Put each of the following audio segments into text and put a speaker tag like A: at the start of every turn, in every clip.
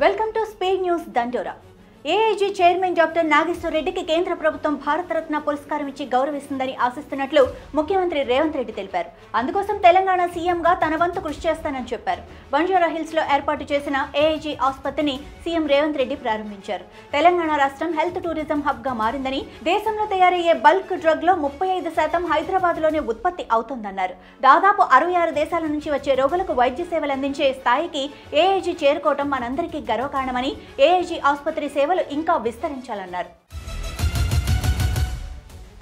A: Welcome to speed news దండోరా. AIG chairman doctor Nageswara రెడ్డికి కేంద్ర ప్రభుత్వం భారతరత్న పురస్కారం ఇచ్చి గౌరవిస్తుందని ఆశిస్తున్నట్లు ముఖ్యమంత్రి రేవంత్ రెడ్డి తెలిపారు. అందుకోసం తెలంగాణ సీఎంగా తన వంతు కృషి చేస్తానని చెప్పారు. బంజారా హిల్స్ లో ఏర్పాటు చేసిన ఏఐజీ ఆసుపత్రిని సీఎం రేవంత్ రెడ్డి ప్రారంభించారు. తెలంగాణ రాష్ట్రం హెల్త్ టూరిజం హబ్ గా మారిందని, దేశంలో తయారయ్యే బల్క్ డ్రగ్ లో 35% హైదరాబాద్ లోనే ఉత్పత్తి అవుతోందన్నారు. దాదాపు 66 దేశాల నుంచి వచ్చే రోగులకు వైద్య సేవలు అందించే స్థాయికి ఏఐజీ చేరుకోవడం మనందరికీ గర్వకారణమని, ఏఐజీ ఆసుపత్రి సేవలు ఇంకా విస్తరించాలన్నారు.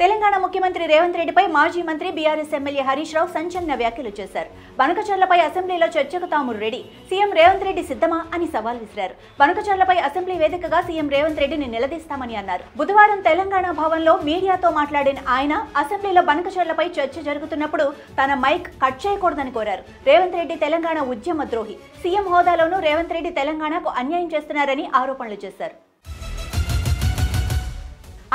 A: తెలంగాణ ముఖ్యమంత్రి రేవంత్ రెడ్డిపై మాజీ మంత్రి బీఆర్ఎస్ ఎమ్మెల్యే హరీష్ రావు సంచలన వ్యాఖ్యలు చేశారు. బనకచర్లపై అసెంబ్లీలో చర్చకు తాము రెడీ, సీఎం రేవంత్ రెడ్డి సిద్ధమా అని సవాల్ విసిరారు. బనకచర్లపై అసెంబ్లీ వేదికగా సీఎం రేవంత్ రెడ్డిని నిలదీస్తామని అన్నారు. బుధవారం తెలంగాణ భవన్లో మీడియాతో మాట్లాడిన ఆయన అసెంబ్లీలో బనకచర్లపై చర్చ జరుగుతున్నప్పుడు తన మైక్ కట్ చేయకూడదని కోరారు. రేవంత్ రెడ్డి తెలంగాణ ఉద్యమ ద్రోహి, సీఎం హోదాలోనూ రేవంత్ రెడ్డి తెలంగాణకు అన్యాయం చేస్తున్నారని ఆరోపణలు చేశారు.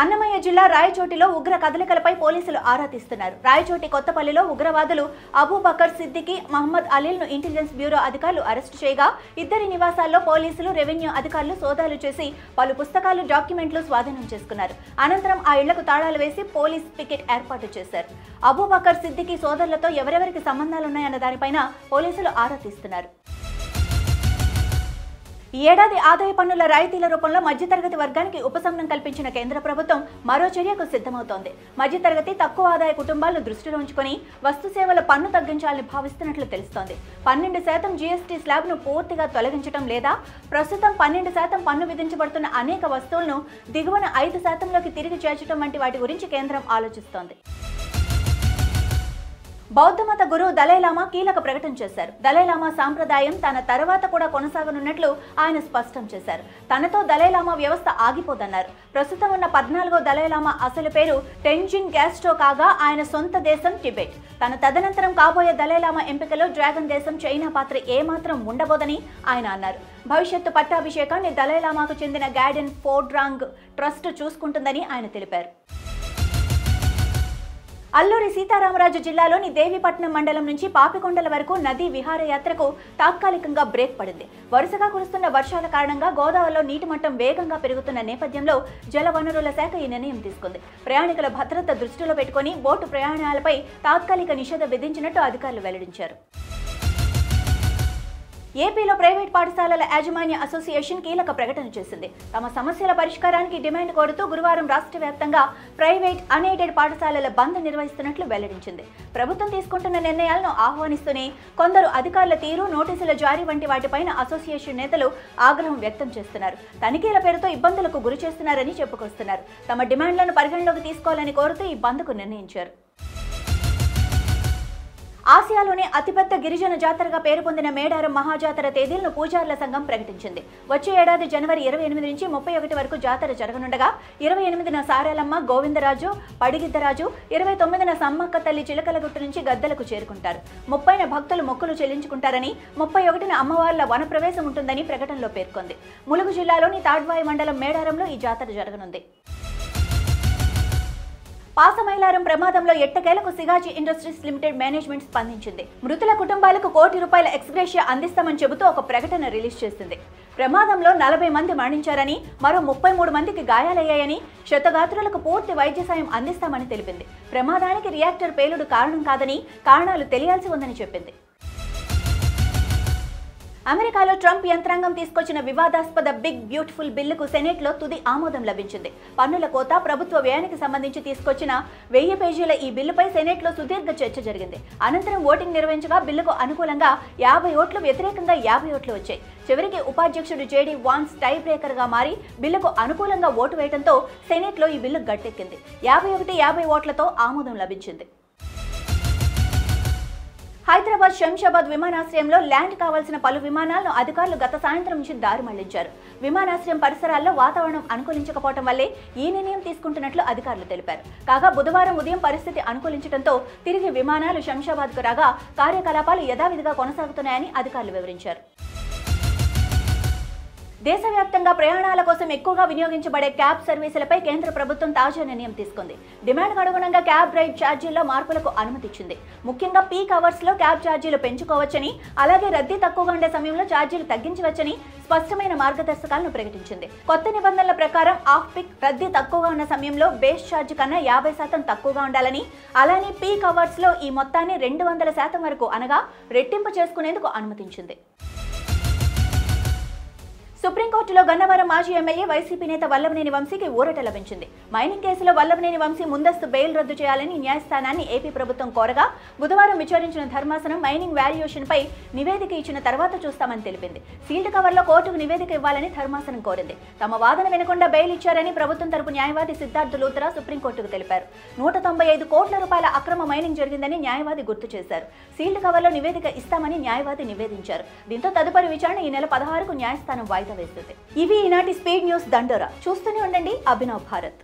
A: అన్నమయ్య జిల్లా రాయచోటిలో ఉగ్ర కదలికలపై పోలీసులు ఆరా తీస్తున్నారు. రాయచోటి కొత్తపల్లిలో ఉగ్రవాదులు అబూబకర్ సిద్దికి, మహమ్మద్ అలీల్ను ఇంటెలిజెన్స్ బ్యూరో అధికారులు అరెస్టు చేయగా, ఇద్దరి నివాసాల్లో పోలీసులు, రెవెన్యూ అధికారులు సోదాలు చేసి పలు పుస్తకాలు, డాక్యుమెంట్లు స్వాధీనం చేసుకున్నారు. అనంతరం ఆ ఇళ్లకు తాళాలు వేసి పోలీస్ పికెట్ ఏర్పాటు చేశారు. అబూబకర్ సిద్దికి సోదరులతో ఎవరెవరికి సంబంధాలున్నాయన్న దానిపైన పోలీసులు ఆరా తీస్తున్నారు. ఈ ఏడాది ఆదాయ పన్నుల రాయితీల రూపంలో మధ్యతరగతి వర్గానికి ఉపశమనం కల్పించిన కేంద్ర ప్రభుత్వం మరో చర్యకు సిద్ధమవుతోంది. మధ్యతరగతి, తక్కువ ఆదాయ కుటుంబాలను దృష్టిలో ఉంచుకొని వస్తు సేవల పన్ను తగ్గించాలని భావిస్తున్నట్లు తెలుస్తోంది. 12% జీఎస్టీ స్లాబ్ను పూర్తిగా తొలగించడం లేదా ప్రస్తుతం 12% పన్ను విధించబడుతున్న అనేక వస్తువులను దిగువన 5%లోకి తిరిగి చేర్చడం వంటి వాటి గురించి కేంద్రం ఆలోచిస్తోంది. బౌద్ధమత గురువు దలైలామా కీలక ప్రకటన చేశారు. దలైలామా సాంప్రదాయం తన తర్వాత కూడా కొనసాగనున్నట్లు ఆయన స్పష్టం చేశారు. తనతో దలైలామా వ్యవస్థ ఆగిపోదన్నారు. ప్రస్తుతం ఉన్న 14వ దలైలామా అసలు పేరు టెంజిన్ గ్యాస్టో కాగా, ఆయన సొంత దేశం టిబెట్. తన తదనంతరం కాబోయే దలైలామా ఎంపికలో డ్రాగన్ దేశం, చైనా పాత్ర ఏమాత్రం ఉండబోదని ఆయన అన్నారు. భవిష్యత్తు పట్టాభిషేకాన్ని దలైలామాకు చెందిన గార్డెన్ ఫోర్డ్రాంగ్ ట్రస్ట్ చూసుకుంటుందని ఆయన తెలిపారు. అల్లూరి సీతారామరాజు జిల్లాలోని దేవీపట్నం మండలం నుంచి పాపికొండల వరకు నదీ విహారయాత్రకు తాత్కాలికంగా బ్రేక్ పడింది. వరుసగా కురుస్తున్న వర్షాల కారణంగా గోదావరిలో నీటి మట్టం వేగంగా పెరుగుతున్న నేపథ్యంలో జలవనరుల శాఖ ఈ నిర్ణయం తీసుకుంది. ప్రయాణికుల భద్రత దృష్టిలో పెట్టుకుని బోటు ప్రయాణాలపై తాత్కాలిక నిషేధం విధించినట్టు అధికారులు వెల్లడించారు. ఏపీలో ప్రైవేట్ పాఠశాలల యాజమాన్య అసోసియేషన్ కీలక ప్రకటన చేసింది. తమ సమస్యల పరిష్కారానికి డిమాండ్ కోరుతూ గురువారం రాష్ట్ర వ్యాప్తంగా ప్రైవేట్, అన్ఎయిడెడ్ పాఠశాలల బంద్ నిర్వహిస్తున్నట్లు వెల్లడించింది. ప్రభుత్వం తీసుకుంటున్న నిర్ణయాలను ఆహ్వానిస్తూనే కొందరు అధికారుల తీరు, నోటీసుల జారీ వంటి వాటిపైన అసోసియేషన్ నేతలు ఆగ్రహం వ్యక్తం చేస్తున్నారు. తనిఖీల పేరుతో ఇబ్బందులకు గురి చేస్తున్నారని చెప్పుకొస్తున్నారు. తమ డిమాండ్లను పరిగణలోకి తీసుకోవాలని కోరుతూ ఈ బంద్కు నిర్ణయించారు. ఆసియాలోనే అతిపెద్ద గిరిజన జాతరగా పేరు పొందిన మేడారం మహాజాతర తేదీలను పూజారుల సంఘం ప్రకటించింది. వచ్చే ఏడాది జనవరి 28 నుంచి 31 వరకు జాతర జరగనుండగా 28న సారాలమ్మ, గోవిందరాజు, పడిగిద్దరాజు, 29న సమ్మక్క తల్లి చిలకలగుట్టు నుంచి గద్దలకు చేరుకుంటారు. 30న భక్తులు మొక్కులు చెల్లించుకుంటారని, 31న అమ్మవార్ల వనప్రవేశం ఉంటుందని ప్రకటనలో పేర్కొంది. ములుగు జిల్లాలోని తాడ్వాయి మండలం మేడారంలో ఈ జాతర జరగనుంది. పాసమైలారం ప్రమాదంలో ఎట్టకేలకు సిగాచి ఇండస్ట్రీస్ లిమిటెడ్ మేనేజ్మెంట్ స్పందించింది. మృతుల కుటుంబాలకు ₹1 ఎక్స్గ్రేషియా అందిస్తామని చెబుతూ ఒక ప్రకటన రిలీజ్ చేసింది. ప్రమాదంలో 40 మంది మరణించారని, మరో 33 మందికి గాయాలయ్యాయని, క్షతగాత్రులకు పూర్తి వైద్య సాయం అందిస్తామని తెలిపింది. ప్రమాదానికి రియాక్టర్ పేలుడు కారణం కాదని, కారణాలు తెలియాల్సి ఉందని చెప్పింది. అమెరికాలో ట్రంప్ యంత్రాంగం తీసుకొచ్చిన వివాదాస్పద బిగ్ బ్యూటిఫుల్ బిల్లుకు సెనెట్లో తుది ఆమోదం లభించింది. పన్నుల కోత, ప్రభుత్వ వ్యయానికి సంబంధించి తీసుకొచ్చిన 1000 పేజీల ఈ బిల్లుపై సెనెట్లో సుదీర్ఘ చర్చ జరిగింది. అనంతరం ఓటింగ్ నిర్వహించగా బిల్లుకు అనుకూలంగా 50 ఓట్లు, వ్యతిరేకంగా 50 ఓట్లు వచ్చాయి. చివరికి ఉపాధ్యక్షుడు జేడీ వాన్స్ టై బ్రేకర్గా మారి బిల్లుకు అనుకూలంగా ఓటు వేయడంతో సెనెట్లో ఈ బిల్లు గట్టెక్కింది. 51-50 ఓట్లతో ఆమోదం లభించింది. హైదరాబాద్ శంషాబాద్ విమానాశ్రయంలో ల్యాండ్ కావాల్సిన పలు విమానాలను అధికారులు గత సాయంత్రం నుంచి దారి మళ్లించారు. విమానాశ్రయం పరిసరాల్లో వాతావరణం అనుకూలించకపోవడం వల్లే ఈ నిర్ణయం తీసుకుంటున్నట్లు అధికారులు తెలిపారు. కాగా బుధవారం ఉదయం పరిస్థితి అనుకూలించడంతో తిరిగి విమానాలు శంషాబాద్కు రాగా కార్యకలాపాలు యథావిధిగా కొనసాగుతున్నాయని అధికారులు వివరించారు. దేశవ్యాప్తంగా ప్రయాణాల కోసం ఎక్కువగా వినియోగించబడే క్యాబ్ సర్వీసులపై కేంద్ర ప్రభుత్వం తాజా నిర్ణయం తీసుకుంది. డిమాండ్కు అనుగుణంగా క్యాబ్ రైడ్ ఛార్జీల్లో మార్పులకు అనుమతిచ్చింది. ముఖ్యంగా పీక్ అవర్స్ లో క్యాబ్ ఛార్జీలు పెంచుకోవచ్చని, అలాగే రద్దీ తక్కువగా ఉండే సమయంలో ఛార్జీలు తగ్గించవచ్చని స్పష్టమైన మార్గదర్శకాలను ప్రకటించింది. కొత్త నిబంధనల ప్రకారం ఆఫ్ పీక్ రద్దీ తక్కువగా ఉన్న సమయంలో బేస్ ఛార్జ్ కన్నా 50% తక్కువగా ఉండాలని, అలానే పీక్ అవర్స్ లో ఈ మొత్తాన్ని 200% వరకు అనగా రెట్టింపు చేసుకునేందుకు అనుమతించింది. సుప్రీంకోర్టులో గన్నవరం మాజీ ఎమ్మెల్యే వైసీపీ నేత వల్లభనేని వంశీకి ఊరట లభించింది. మైనింగ్ కేసులో వల్లభనేని వంశీ ముందస్తు బెయిల్ రద్దు చేయాలని న్యాయస్థానాన్ని ఏపీ ప్రభుత్వం కోరగా బుధవారం విచారించిన ధర్మాసనం మైనింగ్ వాల్యుయేషన్ పై నివేదిక ఇచ్చిన తర్వాత చూస్తామని తెలిపింది. సీల్డ్ కవర్లో కోర్టుకు నివేదిక ఇవ్వాలని ధర్మాసనం కోరింది. తమ వాదన వినకుండా బెయిల్ ఇచ్చారని ప్రభుత్వం తరపు న్యాయవాది సిద్ధార్థ లూత్రా సుప్రీంకోర్టుకు తెలిపారు. 195 కోట్ల రూపాయల అక్రమ మైనింగ్ జరిగిందని న్యాయవాది గుర్తు చేశారు. సీల్డ్ కవర్లో నివేదిక ఇస్తామని న్యాయవాది నివేదించారు. దీంతో తదుపరి విచారణ ఈ నెల 16కు న్యాయస్థానం వాయిదా వేస్తుంది. ఇవి ఈనాటి స్పీడ్ న్యూస్ దండోరా. చూస్తూనే ఉండండి అభినవ్ భారత్.